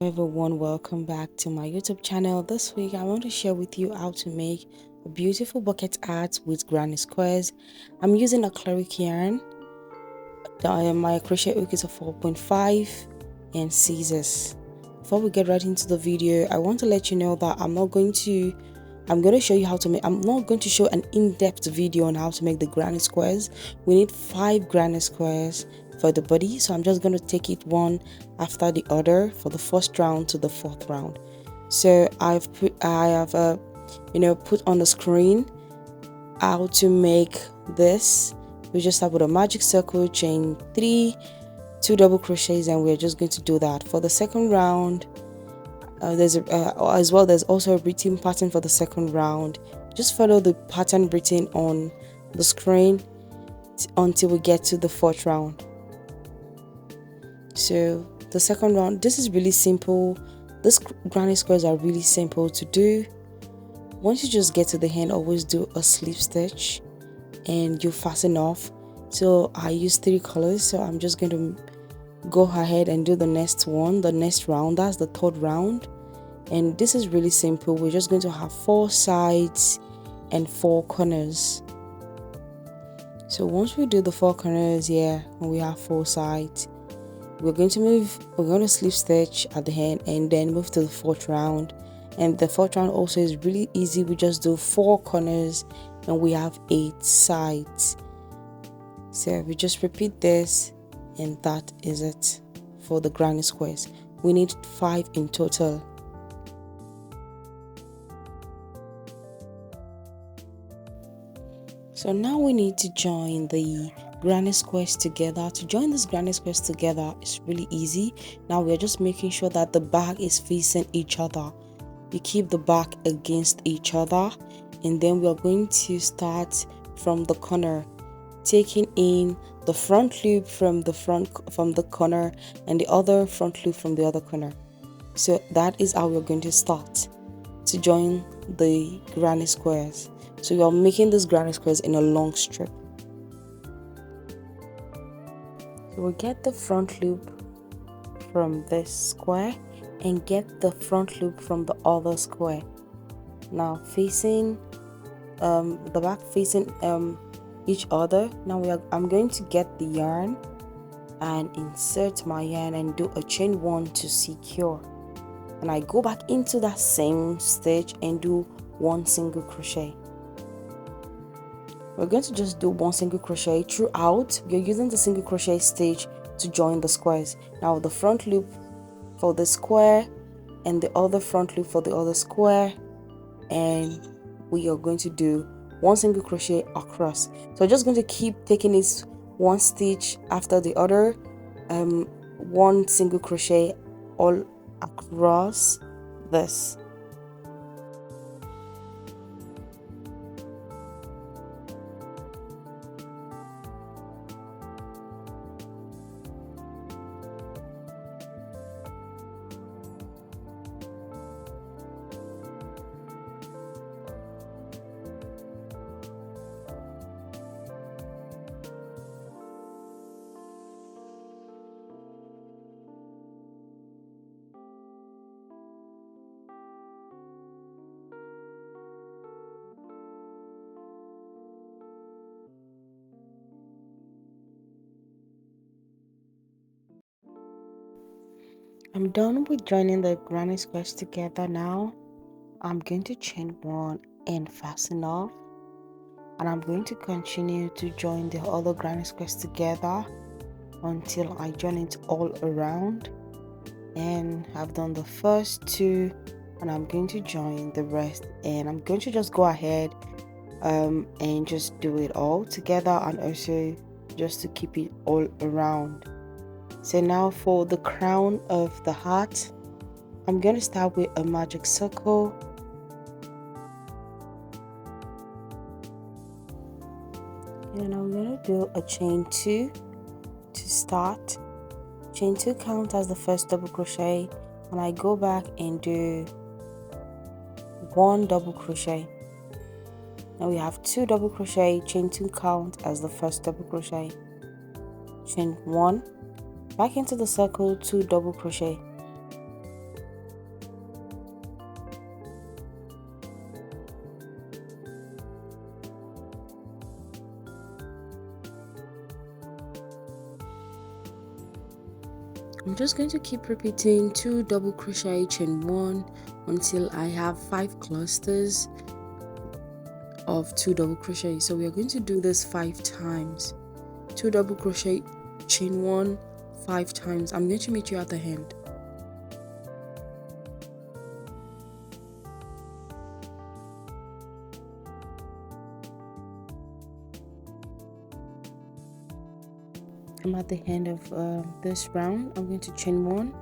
Everyone, welcome back to my YouTube channel. This week I want to share with you how to make a beautiful bucket hat with granny squares. I'm using acrylic yarn. My crochet hook is a 4.5 and scissors. Before we get right into the video, I want to let you know that I'm going to show you how to make. I'm not going to show an in-depth video on how to make the granny squares. We need 5 granny squares for the body, so I'm just going to take it one after the other for the first round to the fourth round. So I have put on the screen how to make this. We just start with a magic circle, chain 3, 2 double crochets, and we're just going to do that for the second round. There's also a written pattern for the second round. Just follow the pattern written on the screen until we get to the fourth round. So the second round, this is really simple. These granny squares are really simple to do. Once you just get to the end, always do a slip stitch and you fasten off. So I use 3 colors, so I'm just going to go ahead and do the next round. That's the third round, and this is really simple. We're just going to have 4 sides and 4 corners. So once we do the 4 corners here, and we have 4 sides, we're going to slip stitch at the end and then move to the fourth round. And the fourth round also is really easy. We just do 4 corners and we have 8 sides. So we just repeat this, and that is it for the granny squares. We need 5 in total. So now we need to join the granny squares together. To join these granny squares together is really easy. Now we're just making sure that the back is facing each other. You keep the back against each other, and then we are going to start from the corner, taking in the front loop from the corner and the other front loop from the other corner. So that is how we're going to start to join the granny squares. So you are making these granny squares in a long strip. So we get the front loop from this square and get the front loop from the other square. Now facing the back facing each other. Now I'm going to get the yarn and insert my yarn and do a chain 1 to secure, and I go back into that same stitch and do 1 single crochet. We're going to just do 1 single crochet throughout. We're using the single crochet stitch to join the squares. Now the front loop for the square and the other front loop for the other square, and we are going to do 1 single crochet across. So we're just going to keep taking this 1 stitch after the other, 1 single crochet all across this. I'm done with joining the granny squares together. Now I'm going to chain 1 and fasten off, and I'm going to continue to join the other granny squares together until I join it all around. And I've done the first 2, and I'm going to join the rest, and I'm going to just go ahead and just do it all together, and also just to keep it all around. So now for the crown of the hat, I'm going to start with a magic circle, and I'm going to do a chain 2 to start. Chain 2 counts as the first double crochet, and I go back and do 1 double crochet. Now we have 2 double crochet. Chain 2 count as the first double crochet. Chain 1, back into the circle, 2 double crochet, I'm just going to keep repeating 2 double crochet, chain 1 until I have 5 clusters of 2 double crochet. So we are going to do this 5 times. 2 double crochet, chain 1, 5 times. I'm going to meet you at the end. I'm at the end of this round. I'm going to chain 1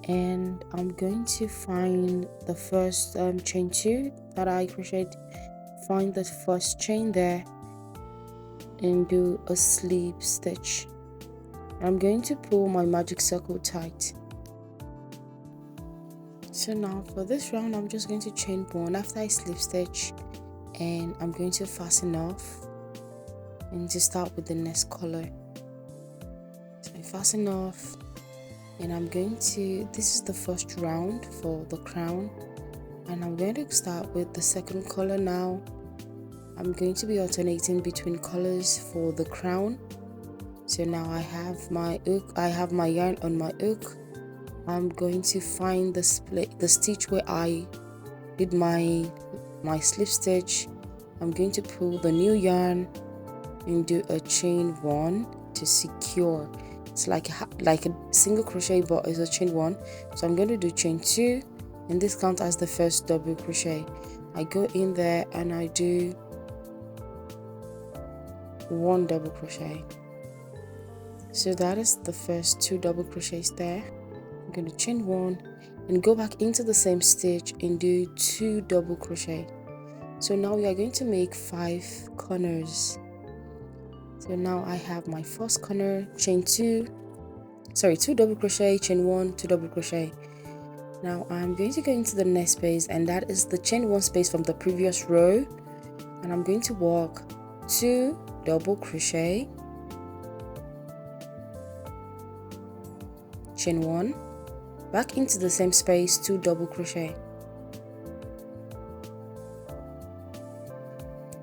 and I'm going to find the first chain 2 that I crocheted. Find the first chain there and do a slip stitch. I'm going to pull my magic circle tight. So now for this round, I'm just going to chain 1 after I slip stitch, and I'm going to fasten off and to start with the next color. So I fasten off and I'm going to, this is the first round for the crown, and I'm going to start with the second color now. I'm going to be alternating between colors for the crown. So now I have my hook, I have my yarn on my hook. I'm going to find the stitch where I did my slip stitch. I'm going to pull the new yarn and do a chain 1 to secure. It's like a single crochet, but it's a chain 1. So I'm going to do chain 2, and this counts as the first double crochet. I go in there and I do 1 double crochet. So that is the first 2 double crochets there. I'm going to chain 1 and go back into the same stitch and do 2 double crochet. So now we are going to make 5 corners. So now I have my first corner, chain 2 double crochet, chain 1, 2 double crochet. Now I'm going to go into the next space, and that is the chain 1 space from the previous row, and I'm going to work 2 double crochet, chain 1, back into the same space, 2 double crochet.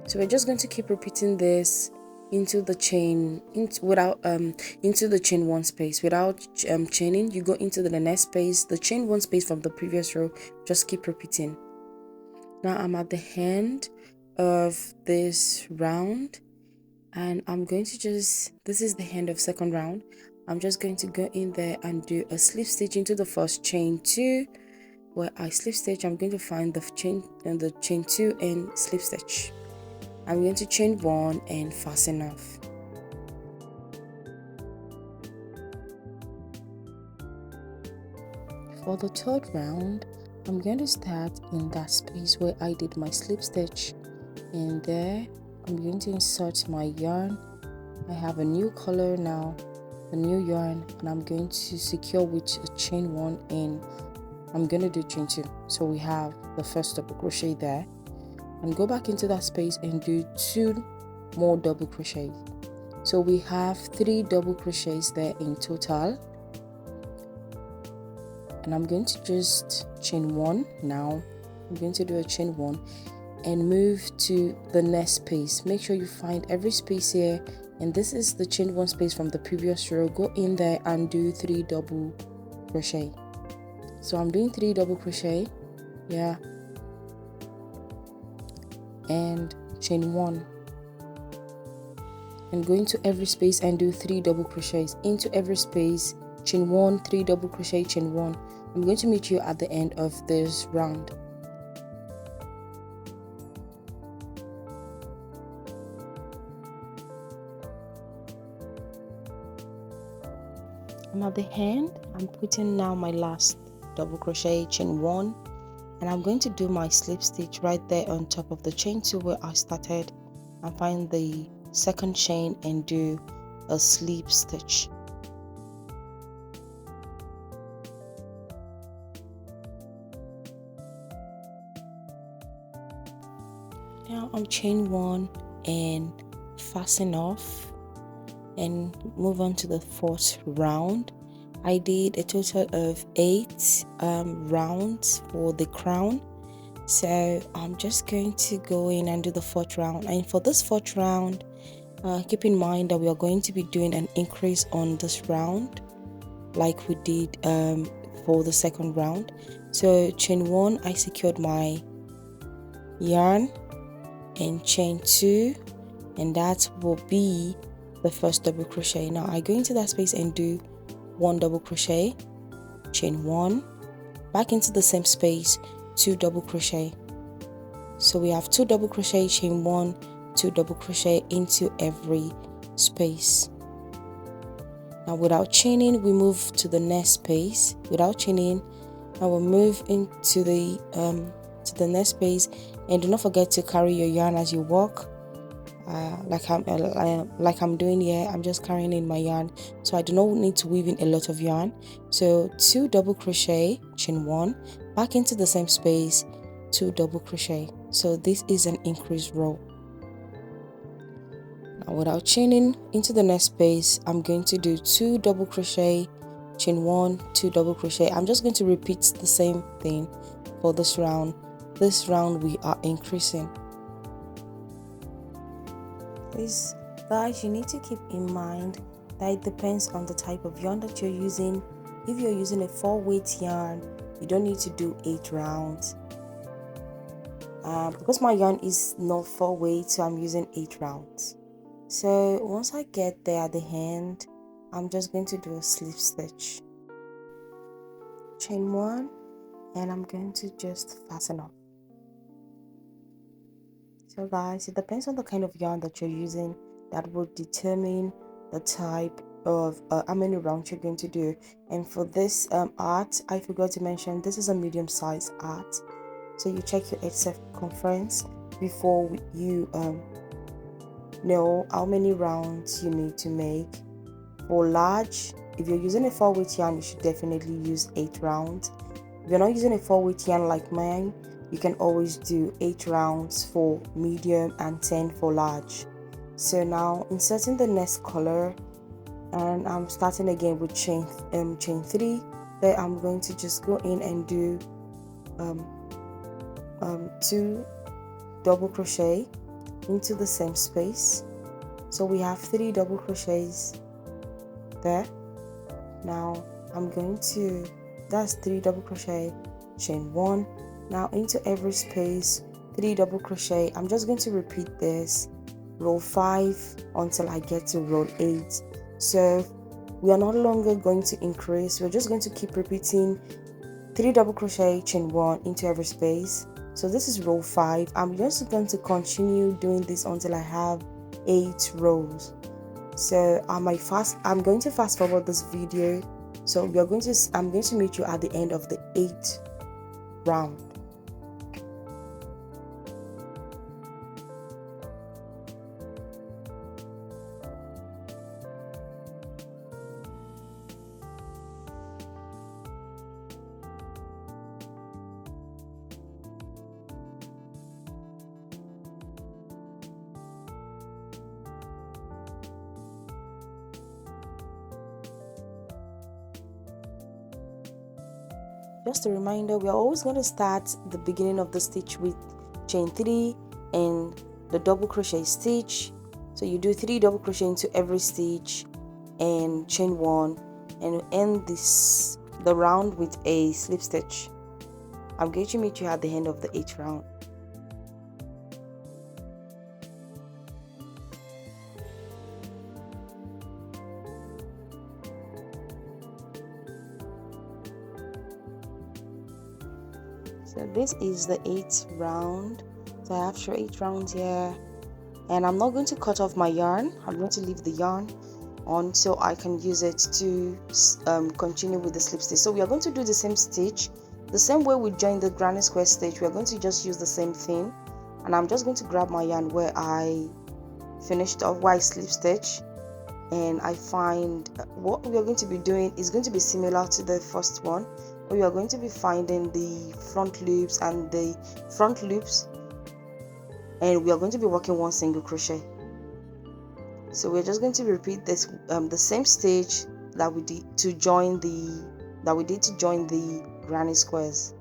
So we're just going to keep repeating this into the chain into the chain 1 space without chaining. You go into the next space, the chain 1 space from the previous row. Just keep repeating. Now I'm at the end of this round, and I'm going to this is the end of second round. I'm just going to go in there and do a slip stitch into the first chain 2 where I slip stitch. I'm going to find the chain 2 and slip stitch. I'm going to chain 1 and fasten off. For the third round, I'm going to start in that space where I did my slip stitch, and there I'm going to insert my yarn. I have a new color now, a new yarn, and I'm going to secure with a chain 1, and I'm going to do chain 2. So we have the first double crochet there, and go back into that space and do 2 more double crochets. So we have 3 double crochets there in total, and I'm going to just chain 1 now. I'm going to do a chain 1 and move to the next space. Make sure you find every space here, and this is the chain 1 space from the previous row. Go in there and do 3 double crochet. So I'm doing 3 double crochet, yeah, and chain 1, and go into every space and do 3 double crochets into every space, chain 1, 3 double crochet, chain 1. I'm going to meet you at the end of this round. I'm at the end. I'm putting now my last double crochet, chain 1, and I'm going to do my slip stitch right there on top of the chain 2 where I started, and find the second chain and do a slip stitch. Now I'm chain 1 and fasten off and move on to the fourth round. I did a total of 8 rounds for the crown, so I'm just going to go in and do the fourth round. And for this fourth round, keep in mind that we are going to be doing an increase on this round. like we did for the second round. So chain 1, I secured my yarn, and chain 2, and that will be the first double crochet. Now I go into that space and do 1 double crochet, chain 1, back into the same space, 2 double crochet. So we have 2 double crochet, chain 1, 2 double crochet into every space. Now without chaining, we move to the next space. Without chaining, I will move into the next space, and do not forget to carry your yarn as you walk. Like I'm doing here, I'm just carrying in my yarn, so I do not need to weave in a lot of yarn. So 2 double crochet, chain 1, back into the same space, 2 double crochet. So this is an increased row. Now without chaining, into the next space, I'm going to do 2 double crochet, chain 1, 2 double crochet. I'm just going to repeat the same thing for this round. This round we are increasing. Please guys, you need to keep in mind that it depends on the type of yarn that you're using. If you're using a 4-weight yarn, you don't need to do 8 rounds. Because my yarn is not 4-weight, so I'm using 8 rounds. So once I get there at the end, I'm just going to do a slip stitch, chain 1, and I'm going to just fasten up. So guys, it depends on the kind of yarn that you're using, that will determine the type of how many rounds you're going to do. And for this art, I forgot to mention, this is a medium size art, so you check your edge circumference before you know how many rounds you need to make. For large, if you're using a 4-weight yarn, you should definitely use 8 rounds. If you're not using a 4-weight yarn like mine, you can always do 8 rounds for medium and 10 for large. So now inserting the next color, and I'm starting again with chain 3. Then I'm going to just go in and do 2 double crochet into the same space. So we have 3 double crochets there. Now I'm going to, that's 3 double crochet, chain 1. Now into every space, 3 double crochet. I'm just going to repeat this row 5 until I get to row 8. So we are no longer going to increase, we're just going to keep repeating 3 double crochet, chain 1 into every space. So this is row 5. I'm just going to continue doing this until I have 8 rows. So I'm going to fast forward this video. So I'm going to meet you at the end of the 8th round. Just a reminder, we are always going to start the beginning of the stitch with chain 3 and the double crochet stitch. So you do 3 double crochet into every stitch and chain 1, and end the round with a slip stitch. I'm going to meet you at the end of the 8th round. So this is the 8th round. So I have 8 rounds here, and I'm not going to cut off my yarn. I'm going to leave the yarn on so I can use it to continue with the slip stitch. So we are going to do the same stitch, the same way we joined the granny square stitch. We are going to just use the same thing, and I'm just going to grab my yarn where I finished off, where I slip stitch, and I find what we are going to be doing is going to be similar to the first one. We are going to be finding the front loops and the front loops, and we are going to be working 1 single crochet. So we're just going to repeat this the same stitch that we did to join the granny squares.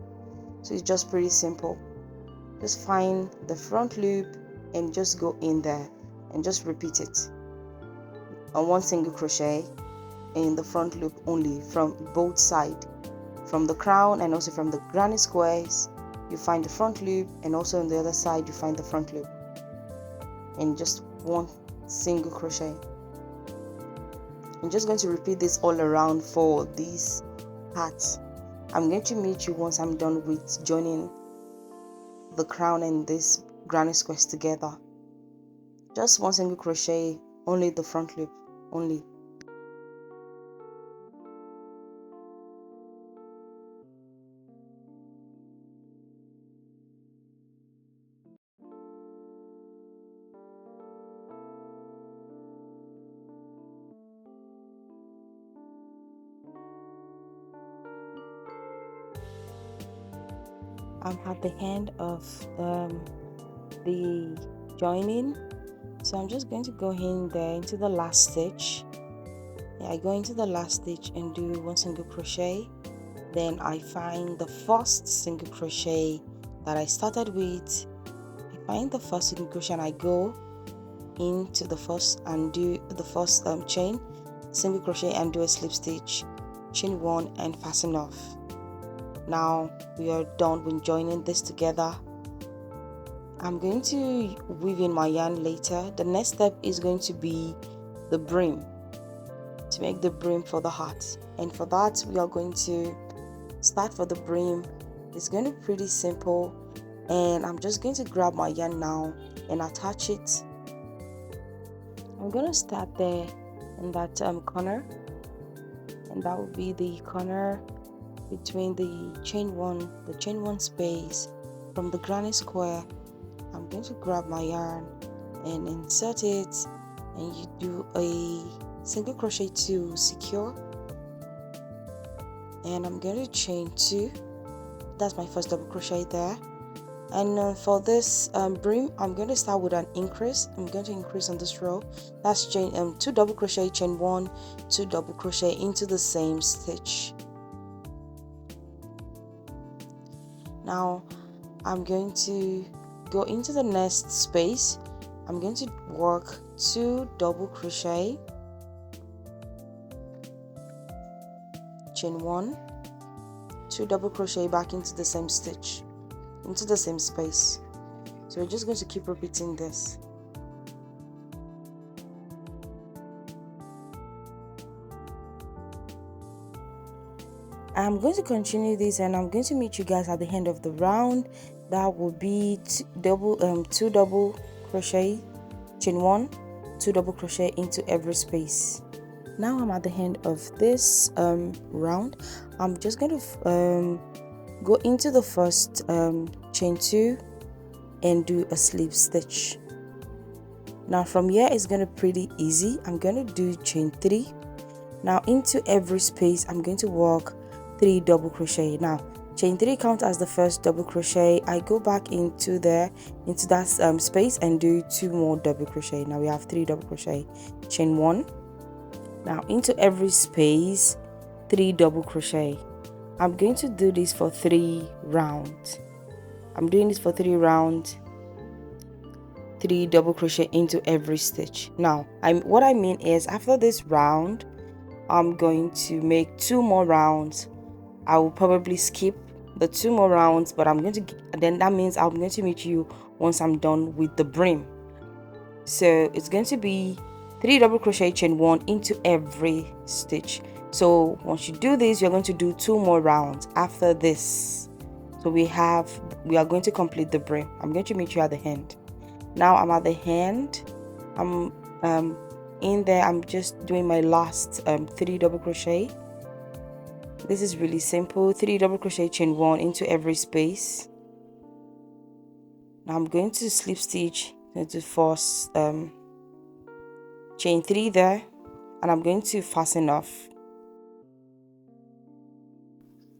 So it's just pretty simple. Just find the front loop and just go in there and just repeat it on 1 single crochet, in the front loop only, from both sides, from the crown and also from the granny squares. You find the front loop, and also on the other side you find the front loop, and just one single crochet. I'm just going to repeat this all around for this part. I'm going to meet you once I'm done with joining the crown and this granny squares together. Just one single crochet, only the front loop only. I'm at the end of the joining, so I'm just going to go in there into the last stitch. I go into the last stitch and do one single crochet. Then I find the first single crochet that I started with. I find the first single crochet and I go into the first and do the first chain, single crochet, and do a slip stitch, chain one, and fasten off. Now we are done with joining this together. I'm going to weave in my yarn later. The next step is going to be the brim, to make the brim for the heart, and for that we are going to start for the brim. It's going to be pretty simple, and I'm just going to grab my yarn now and attach it. I'm going to start there in that corner, and that will be the corner between the chain one space from the granny square. I'm going to grab my yarn and insert it, and you do a single crochet to secure, and I'm going to chain 2. That's my first double crochet there. And for this brim, I'm going to start with an increase. I'm going to increase on this row. That's chain 2 double crochet, chain 1, 2 double crochet into the same stitch. Now I'm going to go into the next space. I'm going to work 2 double crochet, chain 1, 2 double crochet back into the same stitch, into the same space. So we're just going to keep repeating this. I'm going to continue this, and I'm going to meet you guys at the end of the round. That will be 2 double crochet, chain 1, 2 double crochet into every space. Now I'm at the end of this round. I'm just going to go into the first chain 2 and do a slip stitch. Now from here it's going to be pretty easy. I'm going to do chain 3. Now into every space I'm going to work 3 double crochet. Now chain 3 counts as the first double crochet. I go back into that space and do 2 more double crochet. Now we have 3 double crochet, chain 1. Now into every space 3 double crochet. I'm going to do this for 3 rounds. I'm doing this for 3 rounds, 3 double crochet into every stitch. Now what I mean is, after this round I'm going to make 2 more rounds. I will probably skip the 2 more rounds, but then that means I'm going to meet you once I'm done with the brim. So it's going to be 3 double crochet, chain 1 into every stitch. So once you do this, you're going to do 2 more rounds after this. So we are going to complete the brim. I'm going to meet you at the end. Now I'm at the end. I'm in there. I'm just doing my last 3 double crochet. This is really simple. 3 double crochet, chain 1 into every space. Now I'm going to slip stitch into first chain 3 there, and I'm going to fasten off.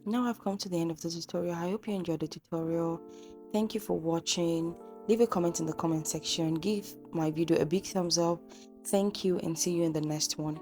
Now I've come to the end of the tutorial. I hope you enjoyed the tutorial. Thank you for watching. Leave a comment in the comment section. Give my video a big thumbs up. Thank you, and see you in the next one.